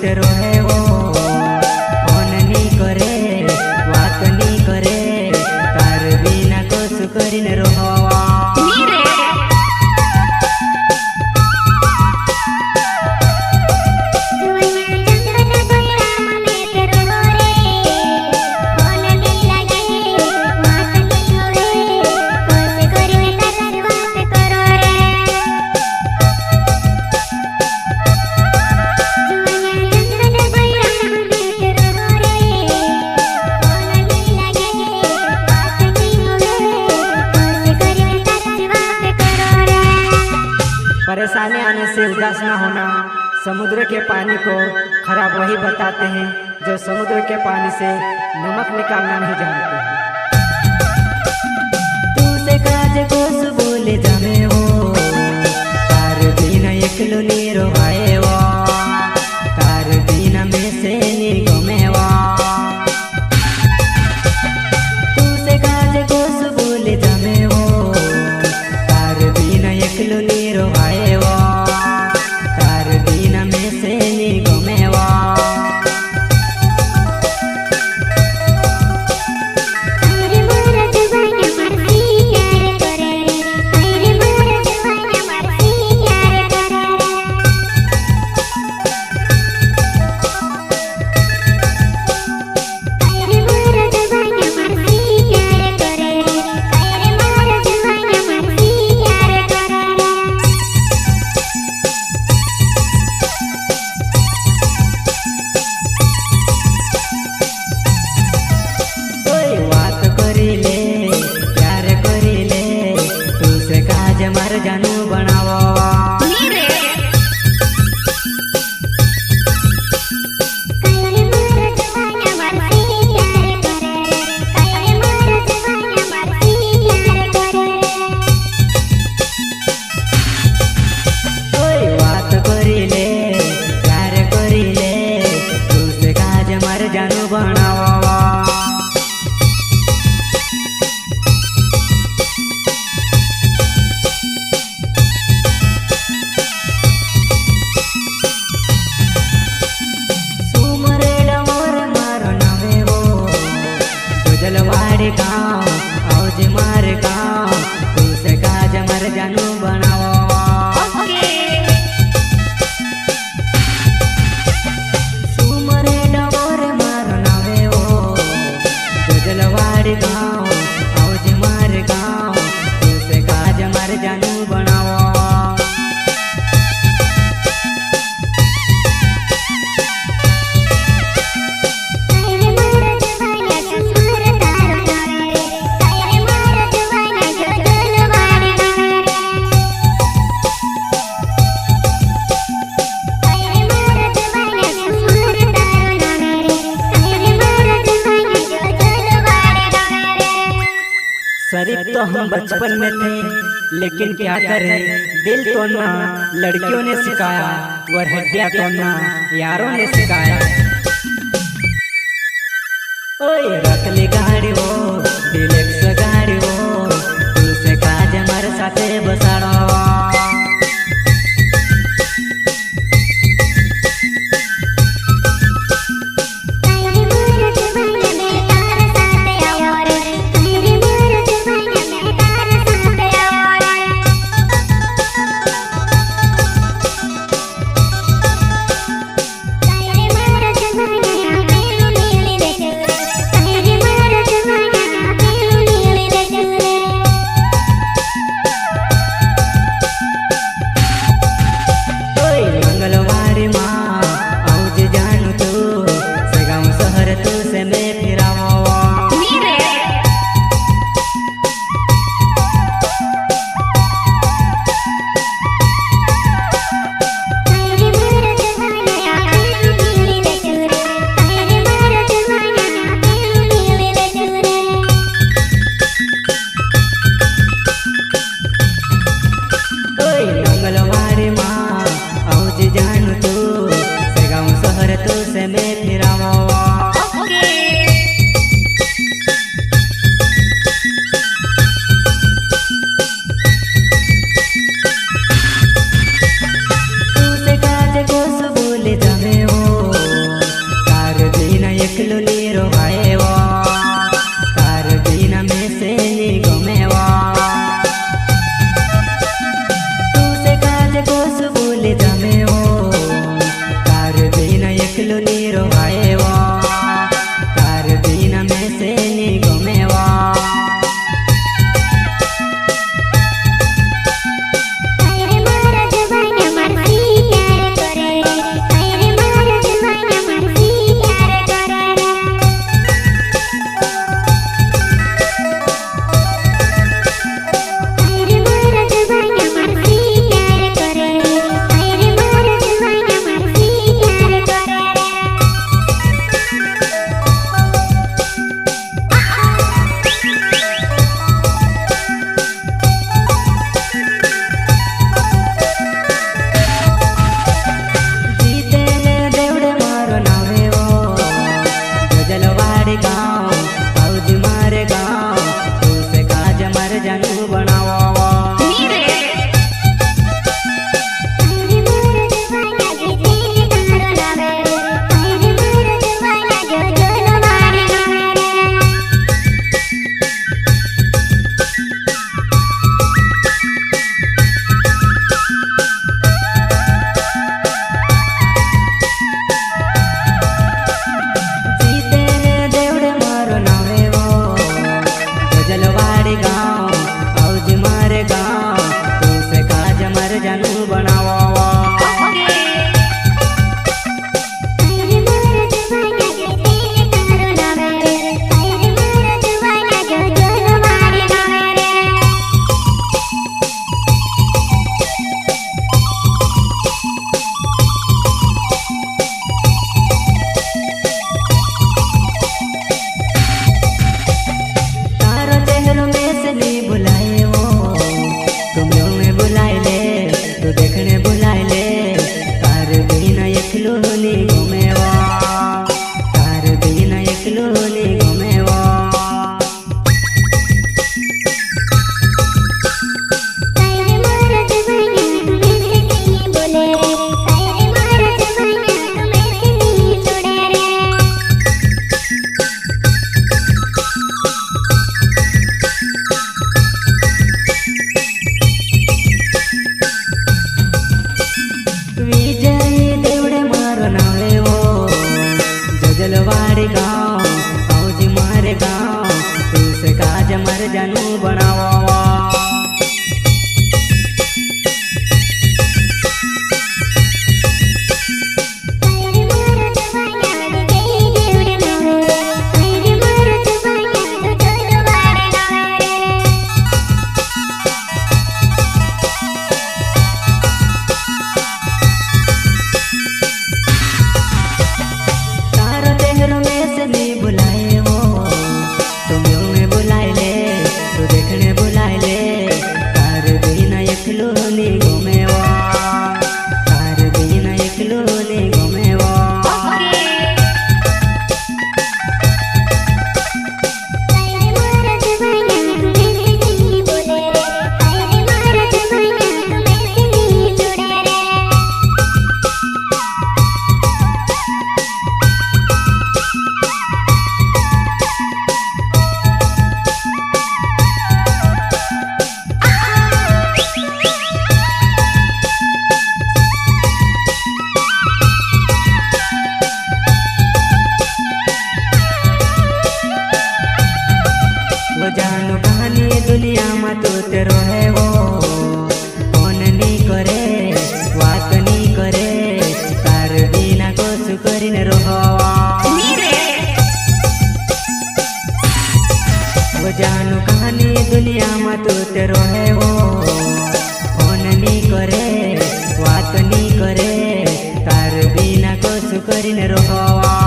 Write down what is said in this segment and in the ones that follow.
ते रोहे वो फोन नी करे बात नी करे तार बिना कसु करीने रोहवा परेशानी आने से उदास न होना। समुद्र के पानी को खराब वही बताते हैं जो समुद्र के पानी से नमक निकालना नहीं जानते हैं। तू से काज को बोले जामे हो तार दिन एकलो नीरो आए वो तार दिन में से नी गमे वो तू से काज को बोले जामे हो तार दिन एकलो नीरो आए वो तार दिन में से नी गमे वो मर जानू बनावा बात करीले प्यार करीले तू से काज मर जानू बनावा जलवाड़े गाँव औज मार गाँव तू से काज मर जानू बनावा सुमरे डमोर मारो नवे वो जलवाड़े गाँव औज मार गाँव तू से काज मर जानू बनावा शरीफ तो हम बचपन में थे लेकिन क्या करें दिल तोड़ना लड़कियों ने सिखाया और हड्डियां तोड़ना यारों ने सिखाया। ओए रख ले गाड़ी वो डिलेक्स गाड़ी वो तू से काज हमारे साथे बसाड़ा वाड़ी गाँव औज मारे गाँव तू से काज मर जानू बनावा वाड़ी गाँव औज मारे गाँव तू से काज मर जानू बनावा जानू कहानी दुनिया में तू तेरो है वो फोन नहीं करे बात नहीं करे तार बिना कुछ करी न रहोवा वो जानू कहानी दुनिया में तू तेरो है वो फोन नहीं करे बात नहीं करे तार बिना कुछ करी न रहोवा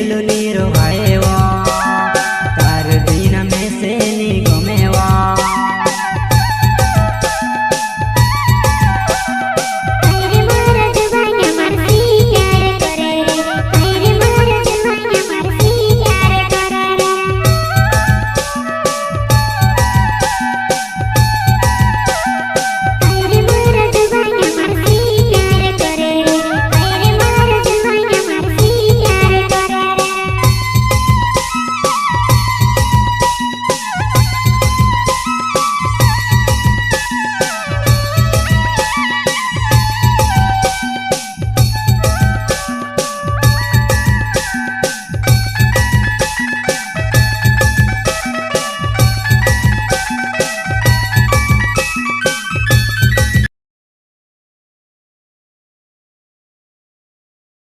लो नीरो भाई वो तार बिना में से नी